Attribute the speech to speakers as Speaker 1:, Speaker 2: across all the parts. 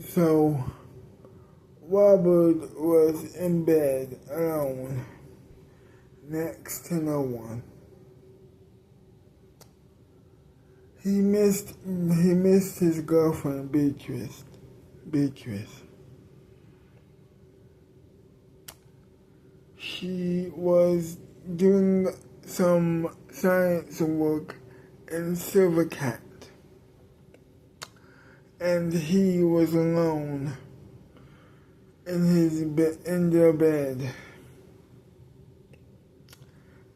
Speaker 1: So Robert was in bed alone, next to no one. He missed his girlfriend Beatrice. She was doing some science work in Silvercat, and he was alone in their bed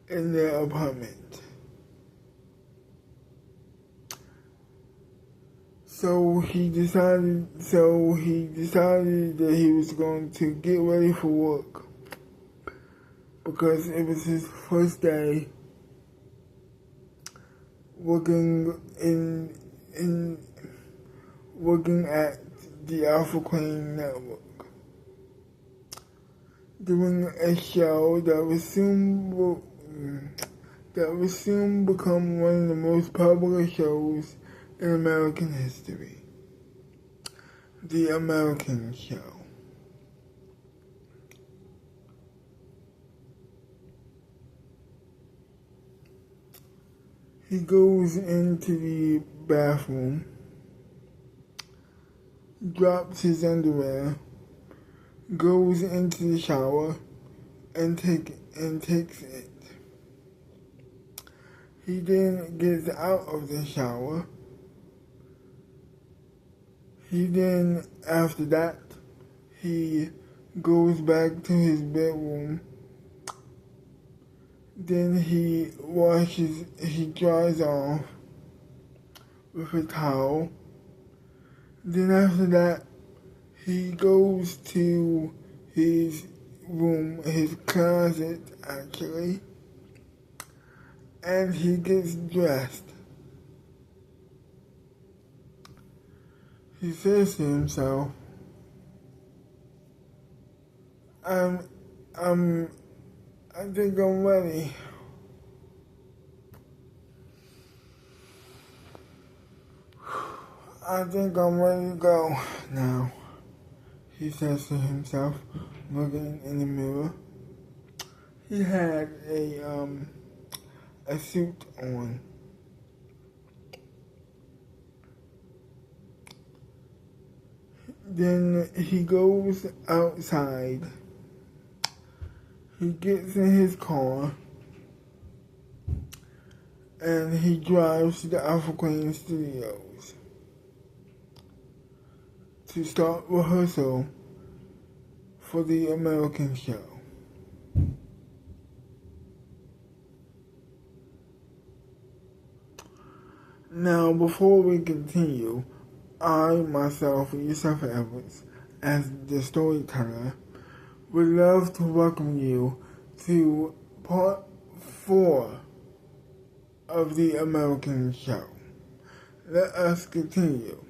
Speaker 1: in their apartment. So he decided that he was going to get ready for work because it was his first day working at the Alpha Queen Network, doing a show that would soon become one of the most popular shows in American history. The American Show. He goes into the bathroom, drops his underwear, goes into the shower, and takes it. He then gets out of the shower. After that, he goes back to his bedroom. Then he dries off with a towel. Then after that, he goes to his room, his closet actually, and he gets dressed. He says to himself, I think I'm ready. I think I'm ready to go now, he says to himself, looking in the mirror. He had a suit on. Then he goes outside. He gets in his car and he drives to the Alpha Queen Studios to start rehearsal for the American Show. Now, before we continue, I, myself, Yusuf Edwards, as the storyteller, would love to welcome you to part 4 of the American Show. Let us continue.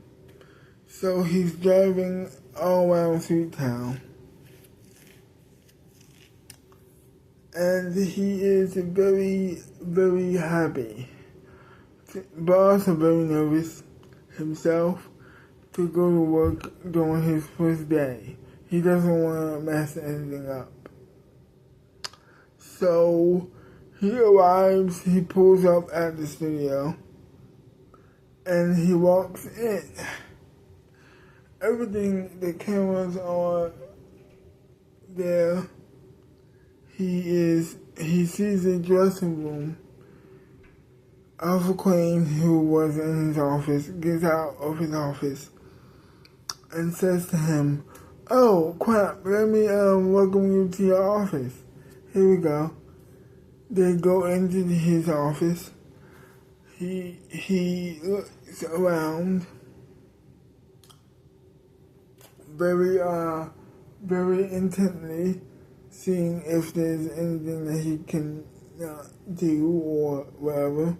Speaker 1: So he's driving all around Sweet Town, and he is very, very happy, but also very nervous himself to go to work during his first day. He doesn't want to mess anything up. So he arrives, he pulls up at the studio, and he walks in. Everything, the cameras are there. He sees a dressing room. Alpha Queen, who was in his office, gets out of his office and says to him, "Oh, crap, let me welcome you to your office. Here we go." They go into his office. He looks around very intently, seeing if there's anything that he can do or whatever.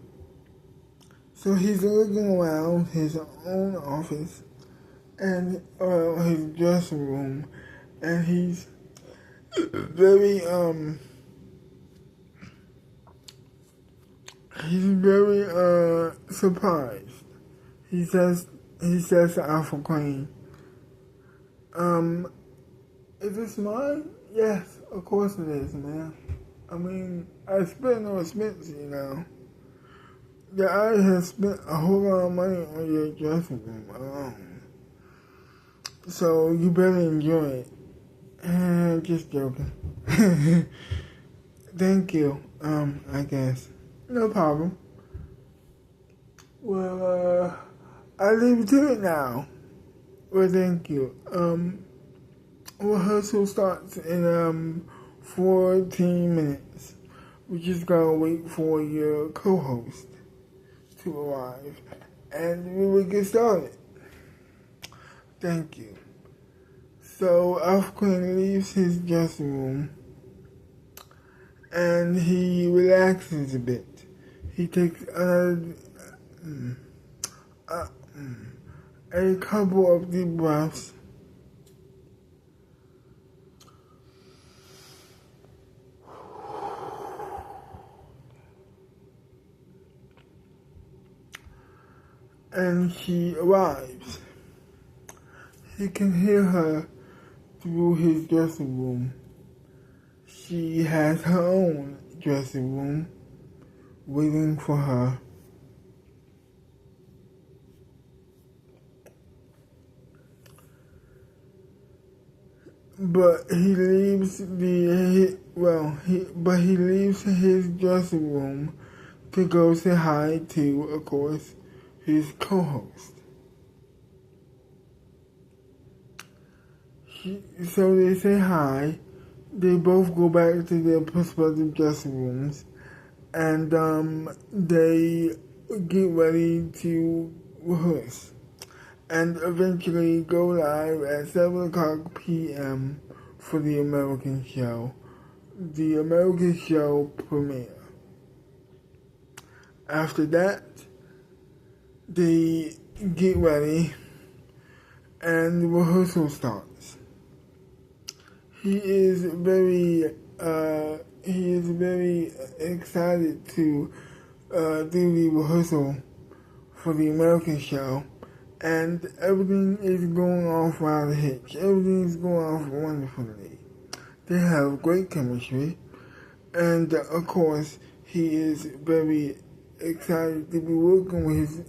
Speaker 1: So he's looking around his own office and his dressing room, and he's very surprised. He says to Alpha Queen, Is this mine? Yes, of course it is, man. I mean, I spent no expense, you know. Yeah, I have spent a whole lot of money on your dressing room alone. So you better enjoy it. Just joking. Thank you, I guess. No problem. Well, I leave it to it now. Well, thank you. Rehearsal starts in 14 minutes. We just gotta wait for your co-host to arrive, and we will get started. Thank you. So Alpha Queen leaves his dressing room, and he relaxes a bit. He takes a couple of deep breaths. And she arrives. He can hear her through his dressing room. She has her own dressing room waiting for her. But he leaves he leaves his dressing room to go say hi to, of course, his co-host. So they say hi. They both go back to their respective dressing rooms, and they get ready to rehearse, and eventually go live at 7 o'clock p.m. for the American show. The American show premiere. After that, they get ready, and the rehearsal starts. He is very excited to do the rehearsal for the American show, and everything is going off without a hitch. Everything is going off wonderfully. They have great chemistry, and of course, he is very excited to be working with his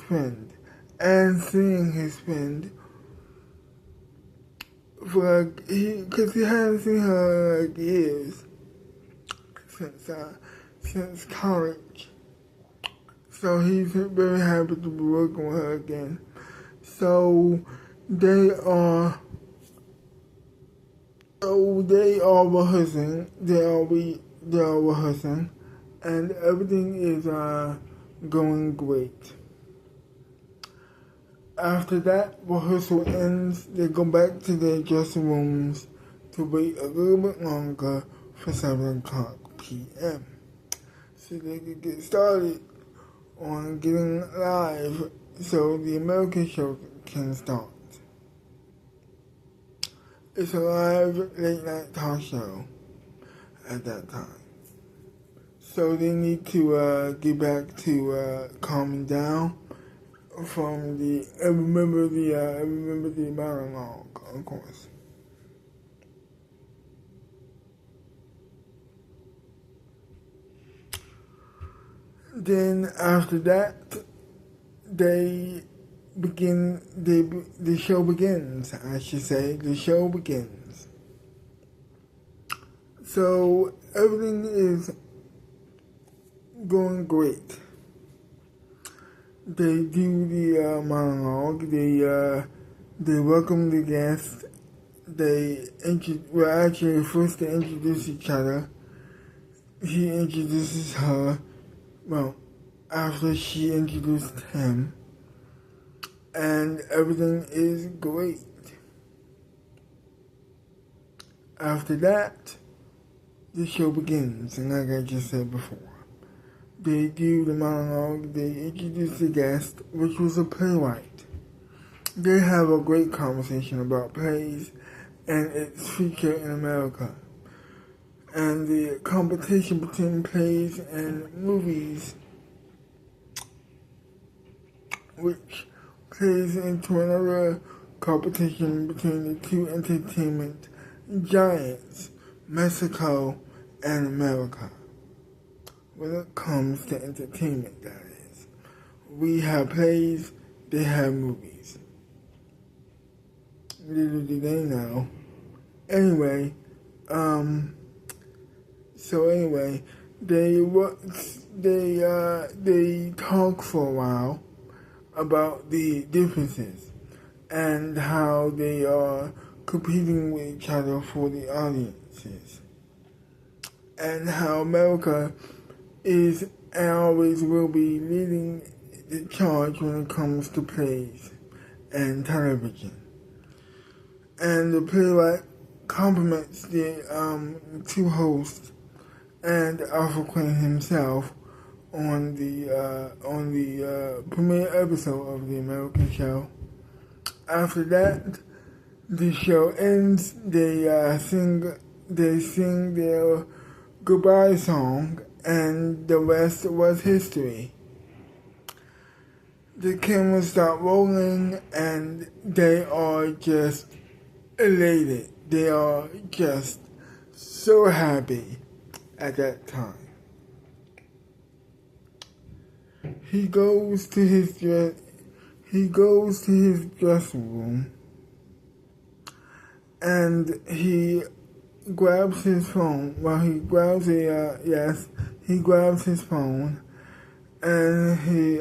Speaker 1: friend, and seeing his friend. Because he hadn't seen her in years since college, so he's very happy to be working with her again. So they are rehearsing. They are rehearsing, and everything is going great. After that rehearsal ends, they go back to their dressing rooms to wait a little bit longer for 7 o'clock p.m. so they can get started on getting live so the American show can start. It's a live late night talk show at that time. So they need to get back to calming down from remember the monologue, of course. Then after that, the show begins, I should say. The show begins. So everything is going great. They do the monologue. They welcome the guests. First they introduce each other. He introduces her. Well, after she introduced him, and everything is great. After that, the show begins, and like I just said before, they do the monologue, they introduce the guest, which was a playwright. They have a great conversation about plays and its future in America, and the competition between plays and movies, which plays into another competition between the two entertainment giants, Mexico and America. When it comes to entertainment, that is. We have plays, they have movies. Little do they know. Anyway, they talk for a while about the differences and how they are competing with each other for the audiences, and how America is and always will be leading the charge when it comes to plays and television. And the playwright compliments the two hosts and Alpha Queen himself on the premiere episode of the American show. After that, the show ends. They sing their goodbye song, and the rest was history. The cameras start rolling, and they are just elated. They are just so happy at that time. He goes to his dressing room, and he grabs his phone. Well, he grabs his phone, and he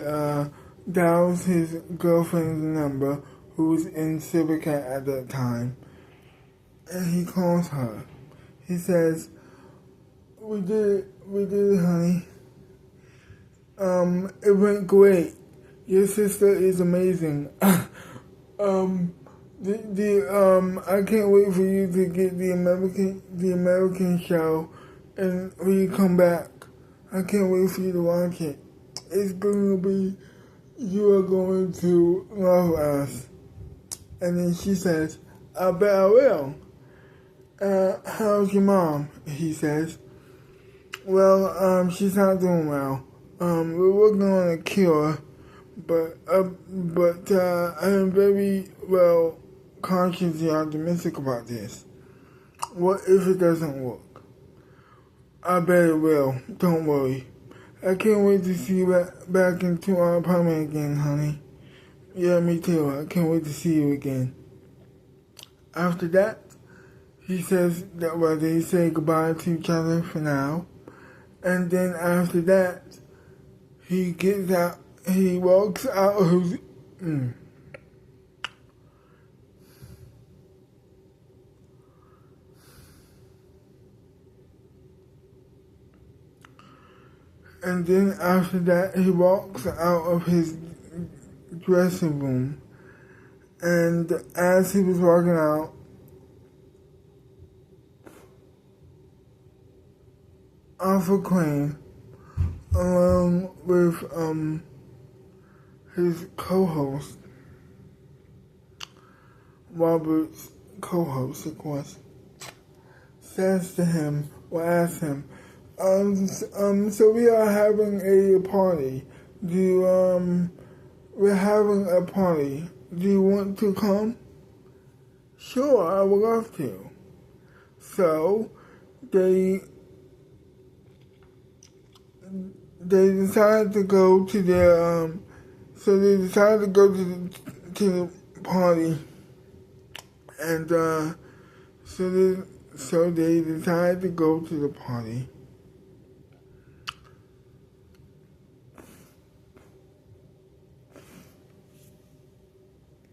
Speaker 1: dials his girlfriend's number, who's in Civica at that time, and he calls her. He says, we did it, honey. It went great. Your sister is amazing. I can't wait for you to get the American show, and when you come back, I can't wait for you to watch it. It's going to be, you are going to love us. And then she says, I bet I will. How's your mom? He says. Well, she's not doing well. We're working on a cure, but I am very consciously optimistic about this. What if it doesn't work? I bet it will. Don't worry. I can't wait to see you back into our apartment again, honey. Yeah, me too. I can't wait to see you again. After that, he says that they say goodbye to each other for now. And then after that, he gets out, he walks out of his, and then after that, he walks out of his dressing room, and as he was walking out, Alpha Queen, along with his co-host, Robert's co-host, of course, says to him, or asks him, so we are having a party. We're having a party. Do you want to come? Sure, I would love to. So, they decided to go to their, to the party, and, so they decided to go to the party.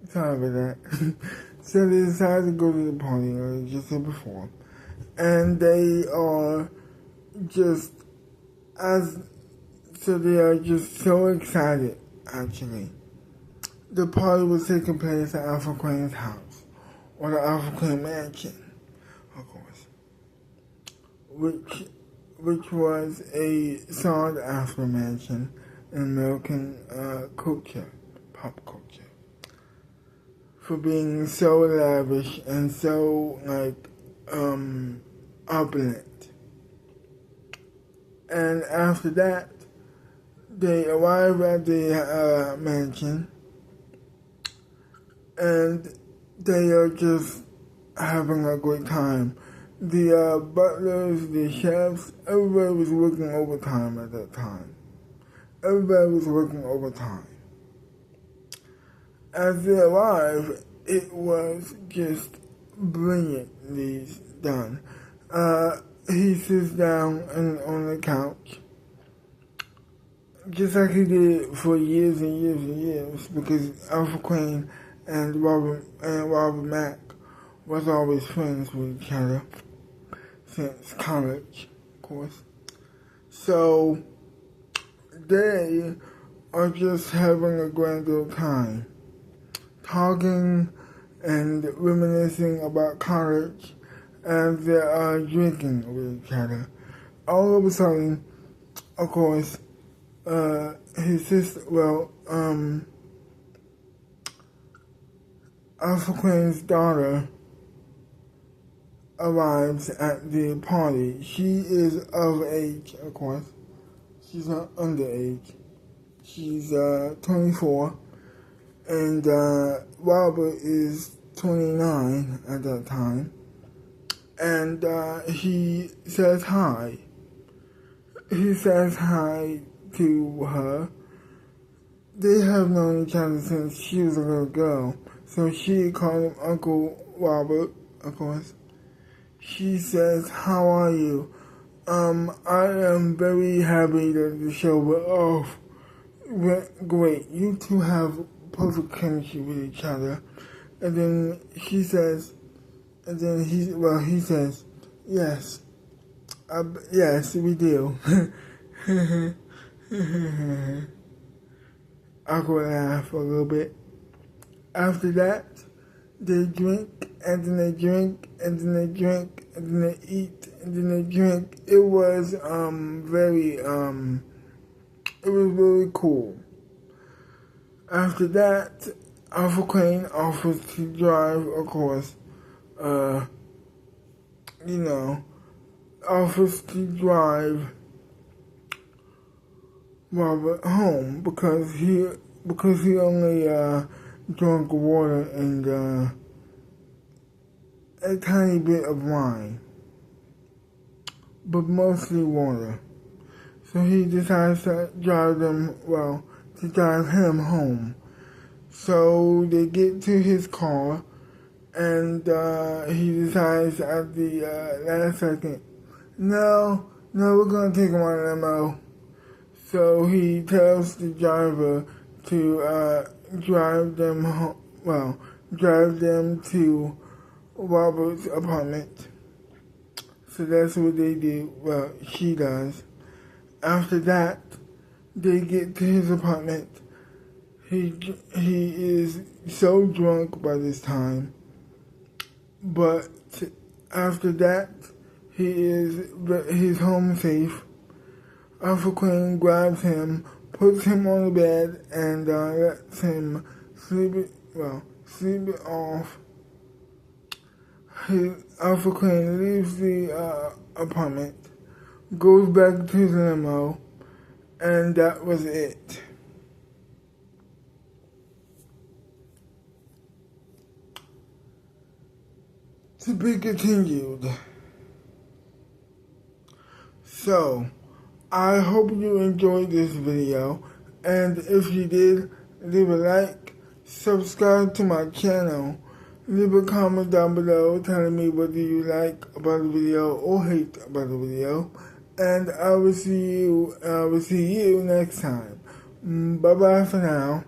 Speaker 1: Sorry about that. So they decided to go to the party, like I just said before, and they are just they are just so excited, actually. The party was taking place at Alpha Queen's house, or the Alpha Queen mansion, of course, which was a sought-after mansion in American culture, pop culture, for being so lavish and so, opulent. And after that, they arrive at the mansion, and they are just having a great time. The butlers, the chefs, everybody was working overtime at that time. Everybody was working overtime. As they arrived, it was just brilliantly done. He sits down on the couch, just like he did for years and years and years, because Alpha Queen and Robert Mack was always friends with each other since college, of course. So they are just having a grand old time, talking and reminiscing about college as they are drinking with each other. All of a sudden, of course, his sister, Alpha Queen's daughter arrives at the party. She is of age, of course. She's not underage. She's 24, and Robert is 29 at that time. And he says hi. He says hi to her. They have known each other since she was a little girl, so she called him Uncle Robert, of course. She says, "How are you? I am very happy that the show went off. Great. You two have perfect chemistry with each other." And then she says, he says, "Yes, yes, we do." Awkward laugh a little bit. After that, they drink, and then they drink, and then they drink, and then they eat, and then they drink. It was it was really cool. After that, Alpha Queen offers to drive, of course, offers to drive Robert home because he only drank water and a tiny bit of wine, but mostly water. So he decides to drive him home. So they get to his car, and he decides at the last second, no, we're going to take him on an limo. So he tells the driver to drive them to Robert's apartment. So that's what they do. Well, she does. After that, they get to his apartment. He is so drunk by this time, but after that, he's home safe. Alpha Queen grabs him, puts him on the bed, and lets him sleep it off. Alpha Queen leaves the apartment, goes back to the limo, and that was it. To be continued. So, I hope you enjoyed this video, and if you did, leave a like, subscribe to my channel, leave a comment down below telling me whether you like about the video or hate about the video, and I will see you next time. Bye bye for now.